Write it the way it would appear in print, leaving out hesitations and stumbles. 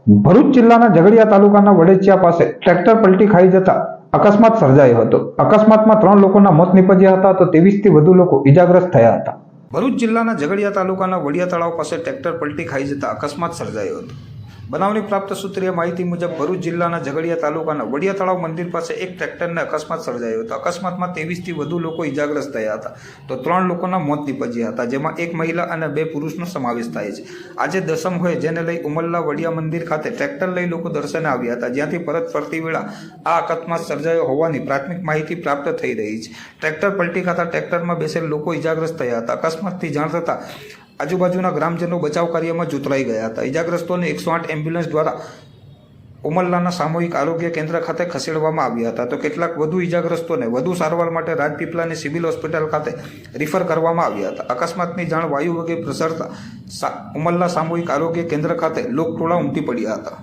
ભરૂચ જિલ્લાના ઝઘડિયા તાલુકાના વડેચિયા પાસે ટ્રેક્ટર પલટી ખાઈ જતા અકસ્માત સર્જાયો હતો। અકસ્માતમાં 3 લોકોના મોત નીપજ્યા હતા તો 23 થી વધુ લોકો ઈજાગ્રસ્ત થયા હતા। ભરૂચ જિલ્લાના ઝઘડિયા તાલુકાના વડિયા તળાવ પાસે ટ્રેક્ટર પલટી ખાઈ જતા અકસ્માત સર્જાયો હતો। બનાવની પ્રાપ્ત સૂત્રીય માહિતી મુજબ ભરૂચ જિલ્લાના ઝઘડિયા તાલુકાના વડિયા તળાવ મંદિર પાસે એક ટ્રેક્ટરને અકસ્માત સર્જાયો હતો। અકસ્માતમાં 23 થી વધુ લોકો ઈજાગ્રસ્ત થયા હતા તો 3 લોકોના મોત નીપજ્યા હતા, જેમાં એક મહિલા અને 2 પુરુષનો સમાવેશ થાય છે। આજે દસમ હોય, જેને લઈ ઉમરલા વડિયા મંદિર ખાતે ટ્રેક્ટર લઈ લોકો દર્શને આવ્યા હતા, જ્યાંથી પરત ફરતી વેળા આ અકસ્માત સર્જાયો હોવાની પ્રાથમિક માહિતી પ્રાપ્ત થઈ રહી છે। ટ્રેક્ટર પલટી ખાતા ટ્રેક્ટરમાં બેસેલ લોકો ઈજાગ્રસ્ત થયા હતા। અકસ્માતથી જાણ થતાં આજુબાજુના ગ્રામજનો બચાવ કાર્યમાં જોતરાઈ ગયા હતા। ઈજાગ્રસ્તોને 108 એમ્બ્યુલન્સ દ્વારા ઉમરલાના સામૂહિક આરોગ્ય કેન્દ્ર ખાતે ખસેડવામાં આવ્યા હતા તો કેટલાક વધુ ઈજાગ્રસ્તોને વધુ સારવાર માટે રાજપીપળાની સિવિલ હોસ્પિટલ ખાતે રિફર કરવામાં આવ્યા હતા। અકસ્માતની જાણ વાયુ વેગે પ્રસરતા ઉમરલા સામૂહિક આરોગ્ય કેન્દ્ર ખાતે લોકટોળા ઉમટી પડ્યા હતા।